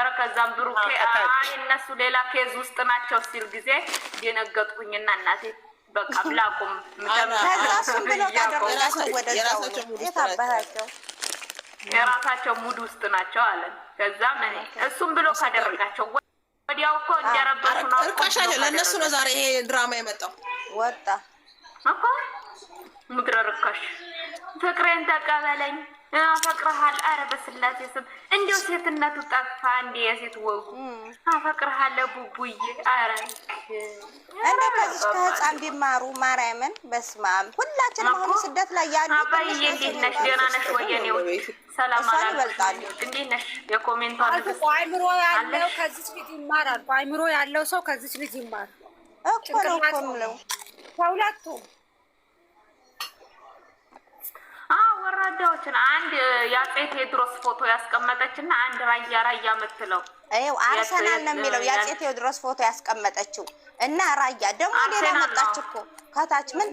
ነበረ። ከዛም ብሩኬ አይ እነሱ ሌላ ኬዝ ውስጥ ናቸው ሲል ጊዜ የነገጥኩኝና እናቴ በቃ ብላቁም ከዛሱም ብሎ ካደረጋቸው ወደዛው የታባታቸው የራሳቸው ሙድ ውስጥ ናቸው አለን። ከዛም እሱም ብሎ ካደረጋቸው ወዲያው እኮ እንደረበሹ ነው። እርቃሻለ ለነሱ ነው ዛሬ ይሄ ድራማ የመጣው። ወጣ እኮ ምድረ ርካሽ ፍቅሬን ተቀበለኝ አፈቅርሃል። ኧረ በስላሴ ስም እንዲሁ ሴትነቱ ጠፋ። እንደ የሴት ወጉ አፈቅርሃለሁ ቡቡዬ። ኧረ እንደ ከዚህ ከህፃን ቢማሩ ማርያምን በስማም ሁላችንም አሁን ስደት ላይ ያሉ አባዬ እንዴት ነሽ? ደህና ነሽ ወይ? የኔው ሰላም አላልኩ። እንዴት ነሽ? የኮሜንቱ አድርገሽ አይምሮ ያለው ከዚህ ልጅ ይማራል። አይምሮ ያለው ሰው ከዚህ ልጅ ይማር እኮ ነው እኮ ነው ከሁለቱም ወራዳዎችን አንድ የአፄ ቴዎድሮስ ፎቶ ያስቀመጠችና አንድ ራያ የምትለው አይው አርሰናል ነው የሚለው የአፄ ቴዎድሮስ ፎቶ ያስቀመጠችው እና ራያ ደግሞ ሌላ መጣች እኮ ከታች ምን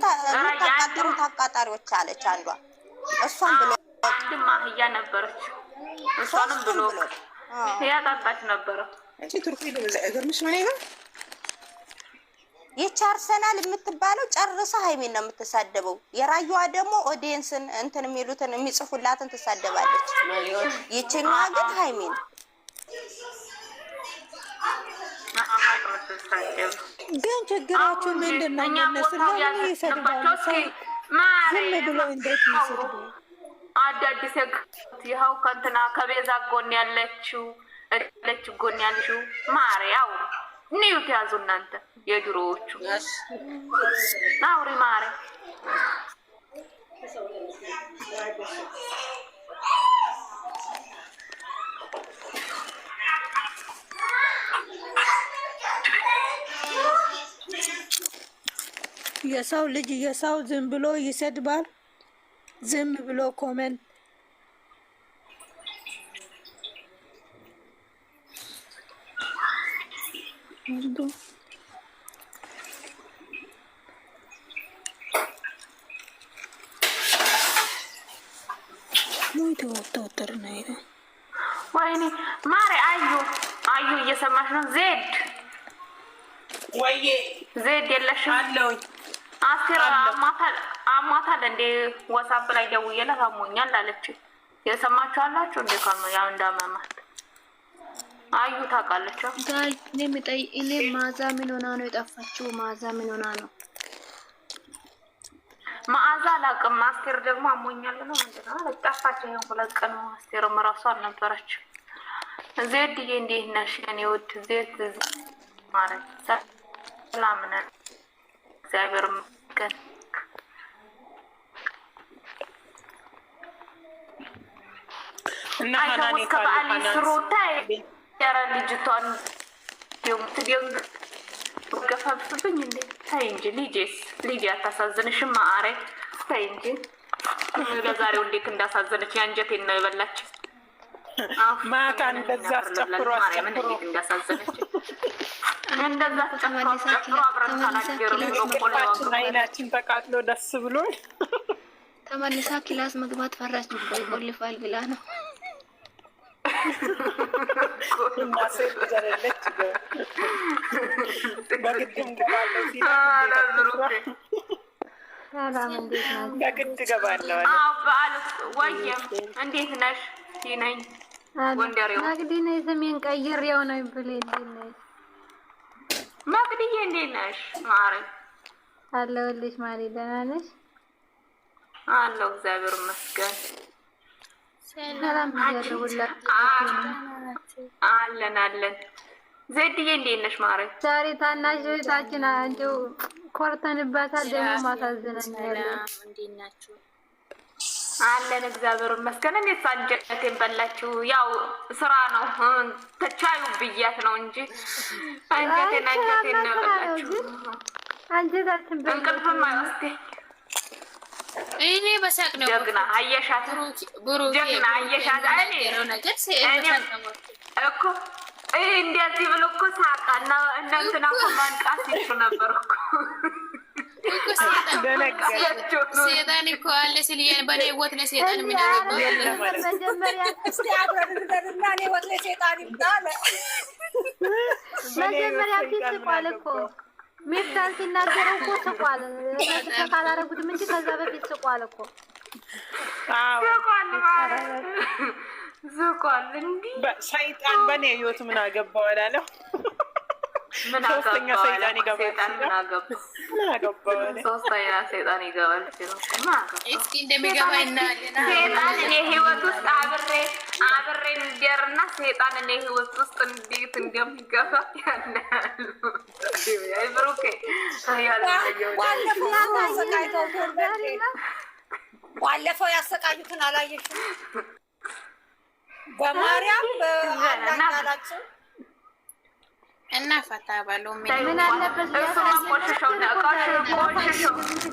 ታቃጥሩ ታቃጣሪዎች አለች አንዷ። እሷን ብሎ ማህያ ነበረች። እሷንም ብሎ ያጣጣች ነበረ። አንቺ ቱርክ ሄዶ ለእግርምሽ ምን ይሆን ይቺ አርሰናል የምትባለው ጨርሳ ሃይሚን ነው የምትሳደበው። የራዩዋ ደግሞ ኦዲየንስን እንትን የሚሉትን የሚጽፉላትን ትሳደባለች። ይቺኛዋ ግን ሃይሚን ግን ችግራችሁ ምንድነው? እነሱ ለምን ይሰድባሉ? ዝም ብሎ እንዴት ይሰድቡ? አዳዲስ ይኸው ከእንትና ከቤዛ ጎን ያለችው ጎን ያለችው ማርያው ኒውት ያዙ እናንተ የድሮዎቹ አውሪ ማረ የሰው ልጅ የሰው ዝም ብሎ ይሰድባል። ዝም ብሎ ኮሜንት ወይኔ ማሬ አዩ እየሰማሽ ነው? ዜድ የለሽም አለውኝ። አስቴር አሟታል እንዴ? ዋትስአፕ ላይ ደውዬላት አሞኛል አለች። የሰማችሁ አላችሁ እንዴ? ያው እንዳመማት አዩ ታውቃለች። ጋይ እኔ ማዛ ምን ሆና ነው የጠፋችው? ማዛ ምን ሆና ነው? ማዛ አላውቅም። አስቴር ደግሞ አሞኛል ነው ምንድነው ጠፋች። ይሄን ሁለት ቀን አስቴርም እራሷ አልነበረች። ዜድዬ እንዴት ነሽ የኔ ውድ? ዜድ ማለት ሰላም ነን እግዚአብሔር ይመስገን። እና ሀናኒ ካለ ስሩታ ያረ ልጅቷን ትዲንግ ገፋብስብኝ እንዴ? ታይ እንጂ ልጅ አታሳዝንሽም? ማአሬ ታይ እንጂ ለዛሬው እንዴት እንዳሳዘነች አንጀቴን ነው የበላች። ማታ እንደዛ አስጨፍሮ እንዳሳዘነች እንደዛ አስጨፍሮ አብረን ሳላገር አይናችን ተቃጥሎ ደስ ብሎን ተመልሳ ክላስ መግባት ፈራች። ይቆልፋል ብላ ነው በግድ ገባለሁ። ወይም እንዴት ነሽ? ነኝ ወንደሬው ማግዲኔ ስሜን ቀይሬው ነው ብለኝ ማግዲዬ እንዴት ነሽ? ማሬ አለሁልሽ። ማሪ ደህና ነሽ? አለሁ እግዚአብሔር ይመስገን። ሰላም ይዘውላ አለን። ዜድዬ እንዴት ነሽ? ማሬ ዛሬ ታናሽ እህታችን አንቺው ኮርተንባታል። ደግሞ ማሳዝነኛል። እንዴት ናችሁ? አለን እግዚአብሔር ይመስገን። እኔስ አንጀቴን በላችሁ። ያው ስራ ነው ተቻዩ ብያት ነው እንጂ አንጀቴን ነው በላችሁ። አንጀታችን እንቅልፍም አይወስደኝ። እኔ በሳቅ ነው ጀግና አየሻት፣ ጀግና አየሻት። እኔ እኮ እንደዚህ ብሎ እኮ ሳቃ እና እንትና እኮ ማንቃት ይችሉ ነበር እኮ ሴጣን እኮ አለ ሲል በኔ ህይወት ላይ ሴጣን የሚያገባው መጀመሪያ እስቲ አብረን እንደርና እኔ ህይወት ላይ ሴጣን ይባል መጀመሪያ ሲስቋል እኮ ሚፍታን ሲናገረው እኮ ስቋል። ካላረጉትም እንጂ ከዛ በፊት ስቋል እኮ ዝቋል እንዲ ሰይጣን በኔ ህይወት ምን አገባው አላለው። ሶስተኛ ሰይጣን ይገባል። ምን አገባው ሶስተኛ ሰይጣን ይገባል። እስኪ እንደሚገባ እናያለን። ሰይጣን እኔ ህይወት ውስጥ አብሬ እንዲያርና ሰይጣን እኔ ህይወት ውስጥ እንዴት እንደሚገባ ያናሉ። አይብሩኬ ባለፈው ያሰቃዩትን አላየሽም? በማርያም በአላላችሁ እና ፈታ ባለው ምን አለበት ቆሽሾው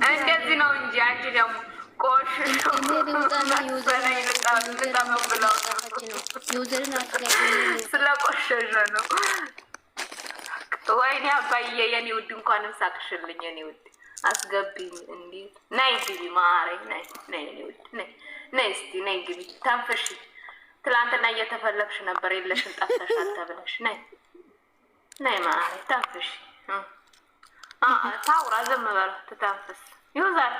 እንደዚህ ነው እንጂ አንቺ ደግሞ ቆሽሾ ስለቆሸሸ ነው። ወይኔ አባዬ የኔ ውድ እንኳንም ሳቅሽልኝ የኔ ውድ አስገቢኝ። እንዴት ነይ ግቢ ማረኝ። ነይ የኔ ውድ ነይ እስቲ ነይ ግቢ ተንፈሽ። ትላንትና እየተፈለግሽ ነበር የለሽም ጠፍተሻል ተብለሽ ነይ ማረኝ ተንፈሽ። ታውራ ዝም በላ ትተንፍስ። ይውዛል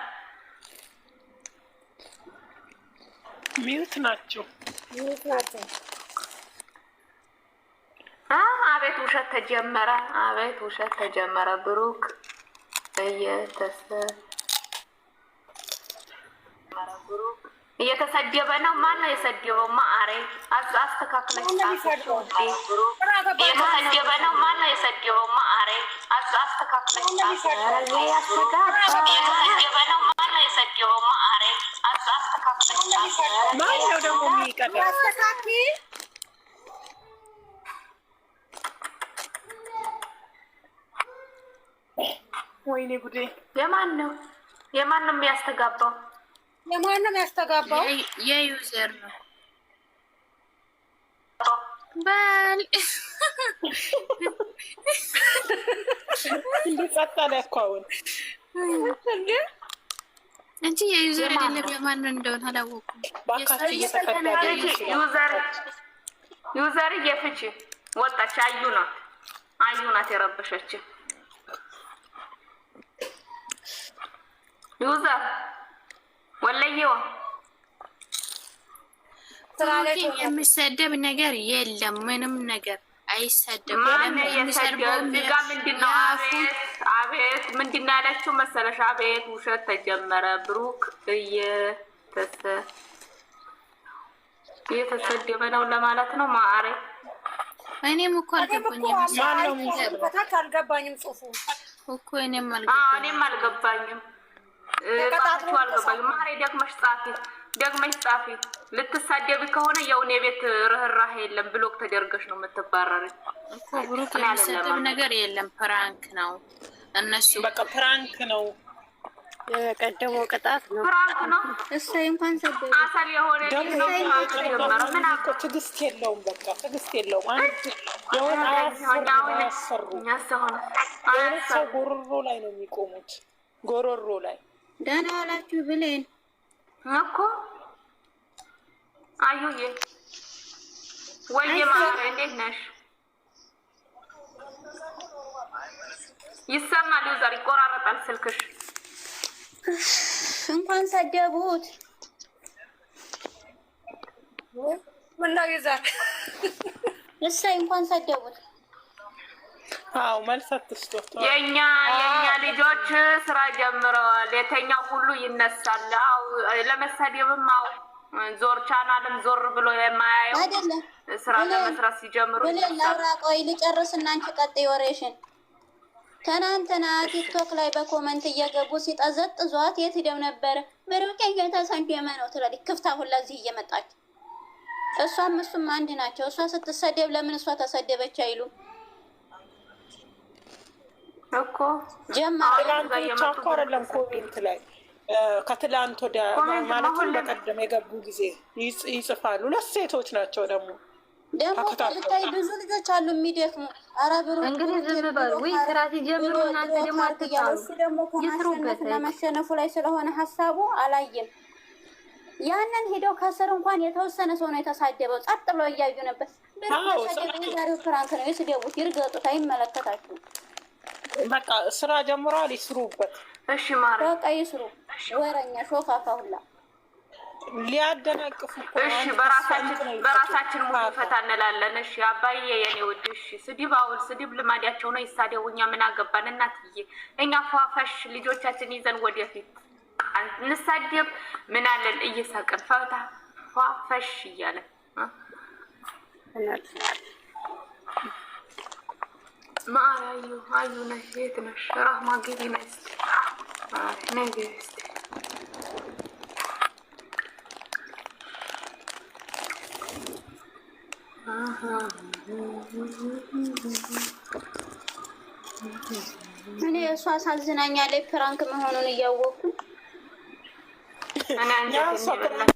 ሚዩት ናቸው። አቤት ውሸት ተጀመረ። አቤት ውሸት ተጀመረ። ብሩክ እየተሰደበ ነው። ማን ነው የሰደበው? ማአሬ አስተካክለሽ እየተሰደበ ነው። ማን ነው የሰደበው? ማአሬ አስተካክለሽ ማን ነው ደግሞ የሚቀደው? ወይኔ ጉዴ! የማን ነው የሚያስተጋባው? የማን ነው የሚያስተጋባው? የዩዘር ነው ባል ጸጥ አለ እኮ አሁን እንጂ የዩዘር አይደለም። የማን እንደሆነ አላወኩም። ዩዘር እየፍቺ ወጣች። አዩ ናት የረበሸች። ዩዘር ወለየው የሚሰደብ ነገር የለም። ምንም ነገር አይሰደብም። አቤት ምንድን ነው ያለችው መሰለሽ? አቤት ውሸት ተጀመረ። ብሩክ እየተሰደበ ነው ለማለት ነው። ማአሬ እኔም እኮ አልገባኝም። አልገባኝም ጽሁፉ እኮ እኔም አልገባኝም። አልገባኝም። ማሬ ደግመሽ ጻፊ። ልትሳደቢ ከሆነ የውኔ ቤት ርህራሄ የለም። ብሎክ ተደርገሽ ነው የምትባረሪ እኮ። ብሩክ የሚሰደብ ነገር የለም። ፕራንክ ነው እነሱ በቃ ፕራንክ ነው። የቀደመው ቅጣት ነው። ፕራንክ ነው። እሰይ እንኳን ሰደበ አሰል የሆነ ትዕግስት የለውም። በቃ ትዕግስት የለውም። አንድ የሆነ ሰው ጎሮሮ ላይ ነው የሚቆሙት። ጎሮሮ ላይ ደህና ዋላችሁ ብሌን እኮ አዩዬ ወይዬ ማረ እንዴት ነሽ? ይሰማል። ዩዘር ይቆራረጣል ስልክሽ። እንኳን ሰደቡት። ምነው ዩዘር እሰይ እንኳን ሰደቡት። አዎ መልስ አትስጡት። የኛ ልጆች ስራ ጀምረዋል። የተኛው ሁሉ ይነሳል። አው ለመሰደብም አው ዞር ቻናልም ዞር ብሎ የማያየው አይደለም። ስራ ለመስራት ሲጀምሩ ላውራ ቆይ ልጨርስና አንቺ ቀጥይ ወሬሽን። ትናንትና ቲክቶክ ላይ በኮመንት እየገቡ ሲጠዘጥዟት የት ሄደው ነበረ? ብሩኬ እየተሰደበ ነው ትላለች። ክፍታ ሁላ እዚህ እየመጣች እሷም እሱም አንድ ናቸው። እሷ ስትሰደብ ለምን እሷ ተሰደበች አይሉም እኮ ጀማሪቻኮ አይደለም። ኮሜንት ላይ ከትላንት ወዲያ ማለት በቀደም የገቡ ጊዜ ይጽፋሉ። ሁለት ሴቶች ናቸው ደግሞ ደግሞ ብታይ ብዙ ልጆች አሉ የሚደክሙ። ኧረ ብሩ እንግዲህ ዝም በሉ ወይ ስራ ሲጀምሩ እናንተ ደግሞ አትጣሉ። እሱ ደግሞ ከማሸነፍና መሸነፉ ላይ ስለሆነ ሀሳቡ አላየም። ያንን ሄደው ከስር እንኳን የተወሰነ ሰው ነው የተሳደበው። ጸጥ ብለው እያዩ ነበር። ዛሬው ፍራንክ ነው፣ ይስደቡት፣ ይርገጡት፣ አይመለከታችሁም። በቃ ስራ ጀምረዋል፣ ይስሩበት። እሺ ማረ በቃ ይስሩ። ወረኛ ሾፋፋ ሁላ ሊያደናቅፉ እኮ። እሺ በራሳችን ሙሉ ፈታ እንላለን። እሺ አባዬ የኔ ውድ እሺ። ስድብ አሁን ስድብ ልማዳቸው ነው፣ ይሳደቡ። እኛ ምን አገባን እናትዬ? እኛ ፏፈሽ ልጆቻችን ይዘን ወደፊት እንሳደብ ምን አለን? እየሳቅን ፈታ ፏፈሽ እያለን ማራዩ አዩ ነሽ የት ነሽ? ራህማ ግቢ ነሽ ነገ እስቲ እኔ እሷ አሳዝናኛለች ፕራንክ መሆኑን እያወቅኩ እኔ አንጀቴን